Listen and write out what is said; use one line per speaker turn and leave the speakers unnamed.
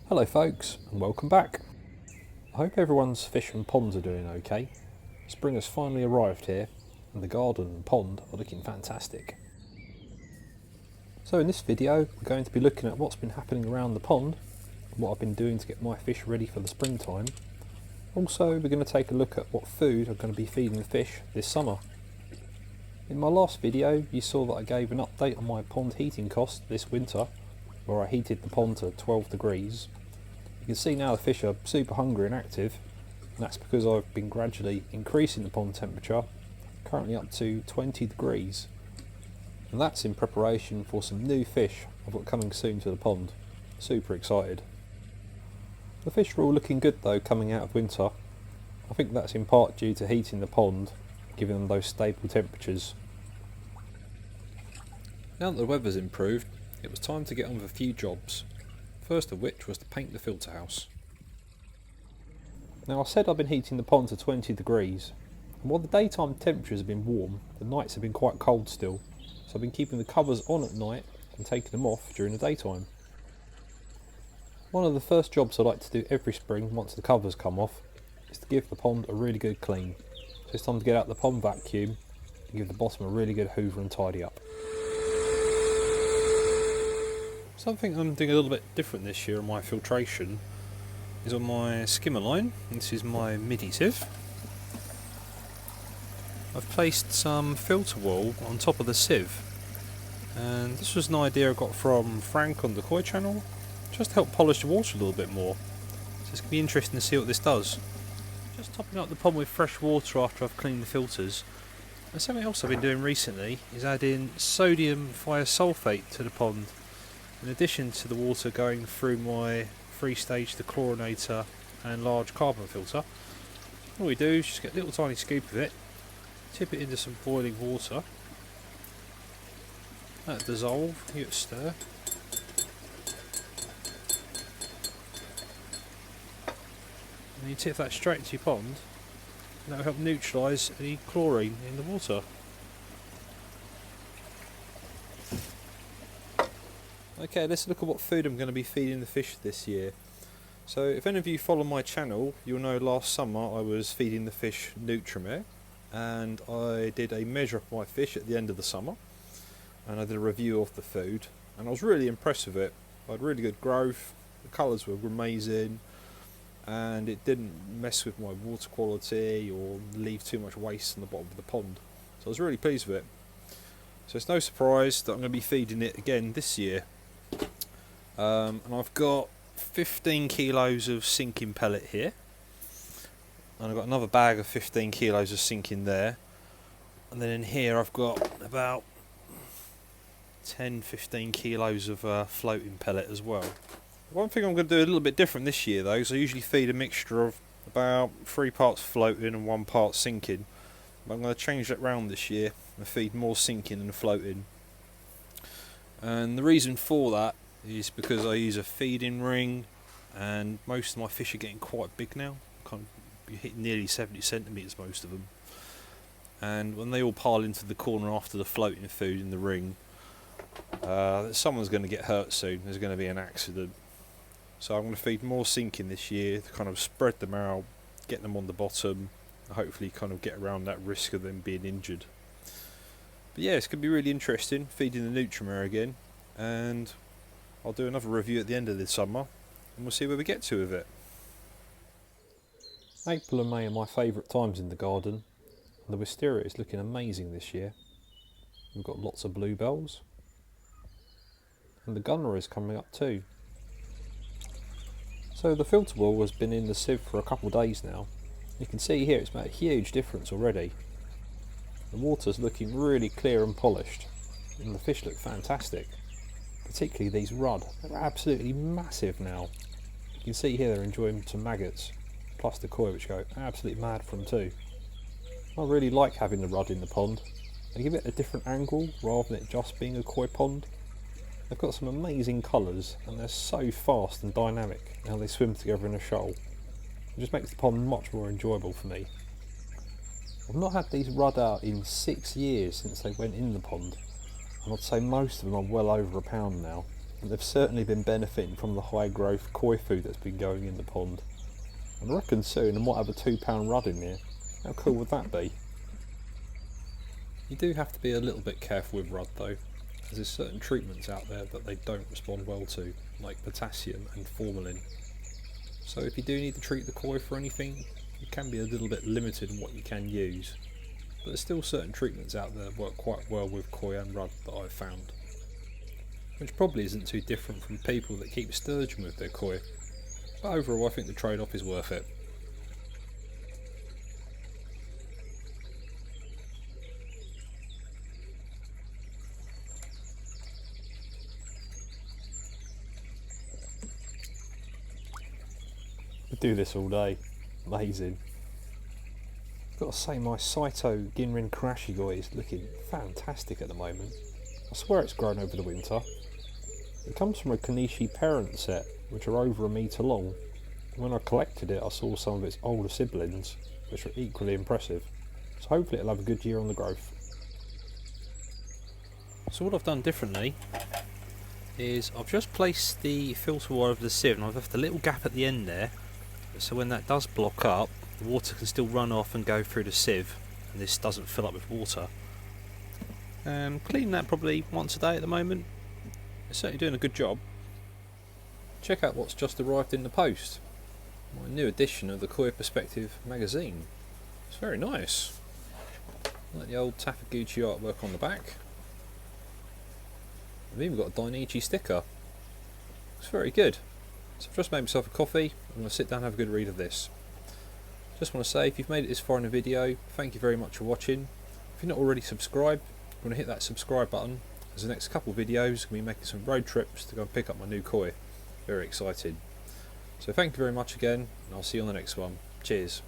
Hello folks, and welcome back. I hope everyone's fish and ponds are doing okay. Spring has finally arrived here and the garden and pond are looking fantastic. So in this video we're going to be looking at what's been happening around the pond and what I've been doing to get my fish ready for the springtime. Also we're going to take a look at what food I'm going to be feeding the fish this summer. In my last video you saw that I gave an update on my pond heating cost this winter, where I heated the pond to 12 degrees. You can see now the fish are super hungry and active, and that's because I've been gradually increasing the pond temperature, currently up to 20 degrees. And that's in preparation for some new fish I've got coming soon to the pond. Super excited. The fish are all looking good though coming out of winter. I think that's in part due to heating the pond, giving them those stable temperatures. Now that the weather's improved, it was time to get on with a few jobs, first of which was to paint the filter house. Now I said I've been heating the pond to 20 degrees, and while the daytime temperatures have been warm, the nights have been quite cold still, so I've been keeping the covers on at night and taking them off during the daytime. One of the first jobs I like to do every spring once the covers come off is to give the pond a really good clean. So it's time to get out the pond vacuum and give the bottom a really good hoover and tidy up. Something I'm doing a little bit different this year on my filtration is on my skimmer line. This is my midi sieve. I've placed some filter wool on top of the sieve, and this was an idea I got from Frank on the Koi channel, just to help polish the water a little bit more. So it's going to be interesting to see what this does. Just topping up the pond with fresh water after I've cleaned the filters. And something else I've been doing recently is adding sodium thiosulfate to the pond, in addition to the water going through my 3-stage dechlorinator and large carbon filter. All we do is just get a little tiny scoop of it, tip it into some boiling water, let it dissolve, give it a stir, and you tip that straight into your pond, and that will help neutralise any chlorine in the water. Okay, let's look at what food I'm going to be feeding the fish this year. So if any of you follow my channel, you'll know last summer I was feeding the fish Nutrimare, and I did a measure of my fish at the end of the summer, and I did a review of the food, and I was really impressed with it. I had really good growth, the colours were amazing, and it didn't mess with my water quality or leave too much waste on the bottom of the pond. So I was really pleased with it. So it's no surprise that I'm going to be feeding it again this year. And I've got 15 kilos of sinking pellet here, and I've got another bag of 15 kilos of sinking there, and then in here I've got about 10-15 kilos of floating pellet as well. One thing I'm going to do a little bit different this year though is I usually feed a mixture of about 3 parts floating and 1 part sinking, but I'm going to change that round this year and feed more sinking than floating. And the reason for that is because I use a feeding ring, and most of my fish are getting quite big now. Kind of hit nearly 70 centimetres most of them, and when they all pile into the corner after the floating food in the ring, someone's going to get hurt soon. There's going to be an accident. So I'm going to feed more sinking this year to kind of spread them out, get them on the bottom, and hopefully kind of get around that risk of them being injured. But yeah, it's going to be really interesting feeding the Nutrimare again, and I'll do another review at the end of this summer and we'll see where we get to with it. April and May are my favourite times in the garden, and the wisteria is looking amazing this year. We've got lots of bluebells, and the gunner is coming up too. So the filter wool has been in the sieve for a couple of days now. You can see here it's made a huge difference already. The water's looking really clear and polished, and the fish look fantastic. Particularly these rudd, they're absolutely massive now. You can see here they're enjoying some maggots, plus the koi which go absolutely mad for them too. I really like having the rudd in the pond. They give it a different angle rather than it just being a koi pond. They've got some amazing colours, and they're so fast and dynamic how they swim together in a shoal. It just makes the pond much more enjoyable for me. I've not had these rudd out in 6 years since they went in the pond, and I'd say most of them are well over £1 now. and they've certainly been benefiting from the high growth koi food that's been going in the pond. And I reckon soon I might have a £2 rudd in there. How cool would that be? You do have to be a little bit careful with rudd though, as there's certain treatments out there that they don't respond well to, like potassium and formalin. So if you do need to treat the koi for anything, you can be a little bit limited in what you can use. But there's still certain treatments out there that work quite well with koi and rudd that I've found. Which probably isn't too different from people that keep sturgeon with their koi. But overall I think the trade-off is worth it. I do this all day. Amazing. Got to say, my Saito Ginrin Karashi Koi is looking fantastic at the moment. I swear it's grown over the winter. It comes from a Kanishi parent set, which are over a metre long. And when I collected it, I saw some of its older siblings, which are equally impressive. So hopefully it'll have a good year on the growth. So what I've done differently is I've just placed the filter wire over the sieve, and I've left a little gap at the end there, so when that does block up, the water can still run off and go through the sieve, and this doesn't fill up with water. Cleaning that probably once a day at the moment. It's certainly doing a good job. Check out what's just arrived in the post. My new edition of the Koi Perspective magazine. It's very nice. Like the old Takaguchi artwork on the back. I've even got a Dainichi sticker. It's very good. So I've just made myself a coffee. I'm going to sit down and have a good read of this. Just want to say, if you've made it this far in the video, thank you very much for watching. If you're not already subscribed, I'm going to hit that subscribe button, as the next couple of videos I'm going to be making some road trips to go and pick up my new koi. Very excited. So thank you very much again, and I'll see you on the next one. Cheers.